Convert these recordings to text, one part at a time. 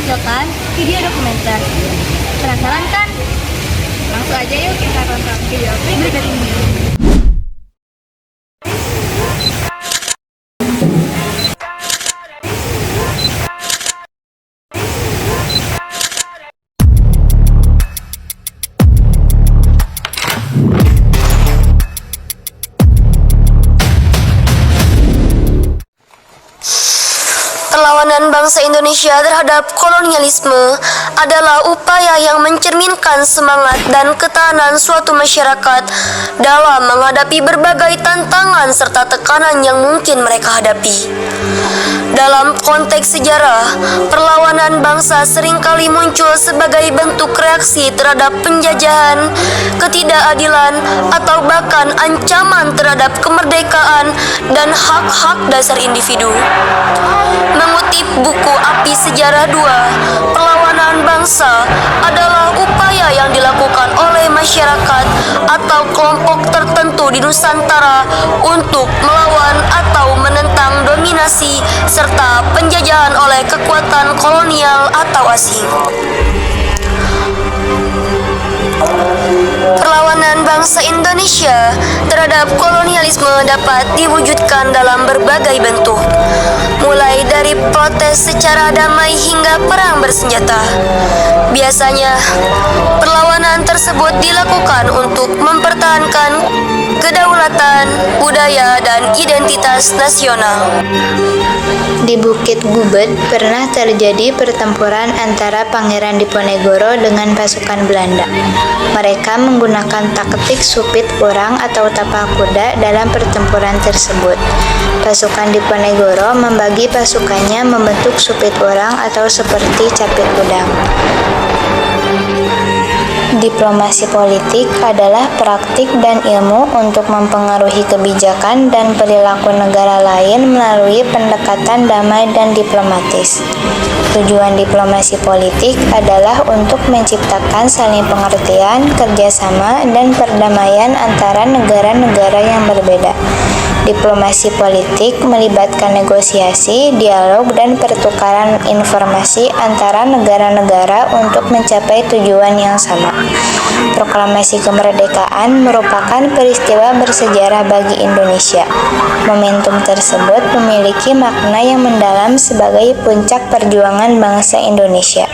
menghasilkan video dokumenter. Penasaran kan? Langsung aja yuk kita tonton video berikut ini. Perlawanan bangsa Indonesia terhadap kolonialisme adalah upaya yang mencerminkan semangat dan ketahanan suatu masyarakat dalam menghadapi berbagai tantangan serta tekanan yang mungkin mereka hadapi. Dalam konteks sejarah, perlawanan bangsa seringkali muncul sebagai bentuk reaksi terhadap penjajahan, ketidakadilan, atau bahkan ancaman terhadap kemerdekaan dan hak-hak dasar individu. Mengutip buku Api Sejarah 2, perlawanan bangsa adalah upaya yang dilakukan oleh masyarakat atau kelompok tertentu di Nusantara untuk melawan atau menentang dominasi serta penjajahan oleh kekuatan kolonial atau asing. Perlawanan bangsa Indonesia terhadap kolonialisme dapat diwujudkan dalam berbagai bentuk, mulai dari protes secara damai hingga perang bersenjata. Biasanya, perlawanan tersebut dilakukan untuk mempertahankan kedaulatan, budaya, dan identitas nasional. Di Bukit Gubet pernah terjadi pertempuran antara Pangeran Diponegoro dengan pasukan Belanda. Mereka menggunakan taktik supit orang atau tapak kuda dalam pertempuran tersebut. Pasukan Diponegoro membagi pasukannya membentuk supit orang atau seperti capit udang. Diplomasi politik adalah praktik dan ilmu untuk mempengaruhi kebijakan dan perilaku negara lain melalui pendekatan damai dan diplomatis. Tujuan diplomasi politik adalah untuk menciptakan saling pengertian, kerjasama, dan perdamaian antara negara-negara yang berbeda. Diplomasi politik melibatkan negosiasi, dialog, dan pertukaran informasi antara negara-negara untuk mencapai tujuan yang sama. Proklamasi kemerdekaan merupakan peristiwa bersejarah bagi Indonesia. Momentum tersebut memiliki makna yang mendalam sebagai puncak perjuangan bangsa Indonesia.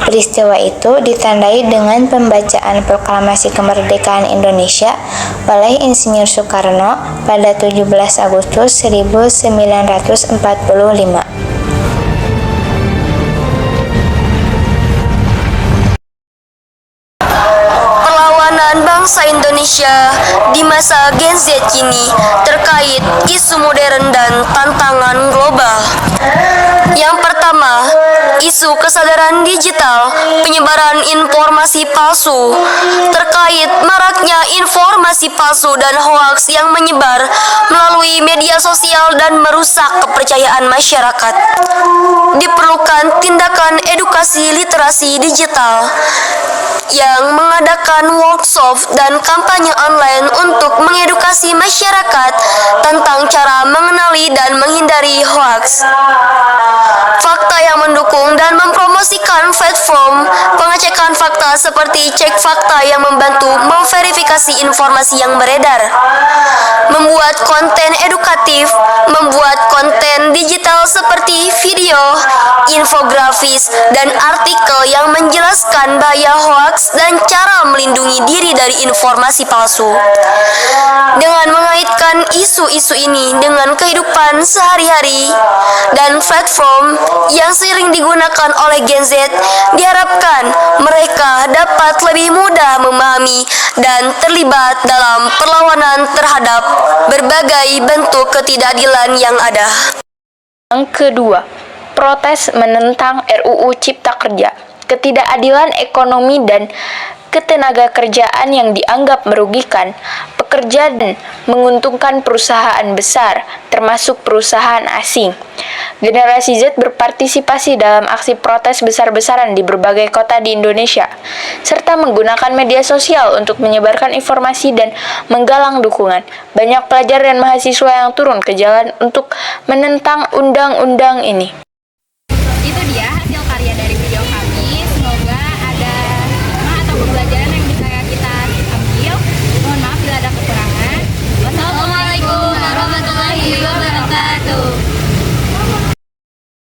Peristiwa itu ditandai dengan pembacaan Proklamasi Kemerdekaan Indonesia oleh Insinyur Soekarno pada 17 Agustus 1945. Bangsa Indonesia di masa Gen Z kini terkait isu modern dan tantangan global. Yang pertama, isu kesadaran digital, penyebaran informasi palsu. Terkait maraknya informasi palsu dan hoaks yang menyebar melalui media sosial dan merusak kepercayaan masyarakat, diperlukan tindakan edukasi literasi digital yang mengadakan workshop dan kampanye online untuk mengedukasi masyarakat tentang cara mengenali dan menghindari hoaks. Fakta yang mendukung dan mempromosikan platform pengecekan fakta seperti Cek Fakta yang membantu memverifikasi informasi yang beredar. Membuat konten edukatif, membuat konten digital seperti video, infografis, dan artikel yang menjelaskan bahaya hoaks dan cara melindungi diri dari informasi palsu. Dengan mengaitkan isu-isu ini dengan kehidupan sehari-hari dan platform yang sering digunakan oleh Gen Z, diharapkan mereka dapat lebih mudah memahami dan terlibat dalam perlawanan terhadap berbagai bentuk ketidakadilan yang ada. Yang kedua, protes menentang RUU Cipta Kerja, ketidakadilan ekonomi dan ketenaga kerjaan yang dianggap merugikan pekerja dan menguntungkan perusahaan besar, termasuk perusahaan asing. Generasi Z berpartisipasi dalam aksi protes besar-besaran di berbagai kota di Indonesia, serta menggunakan media sosial untuk menyebarkan informasi dan menggalang dukungan. Banyak pelajar dan mahasiswa yang turun ke jalan untuk menentang undang-undang ini.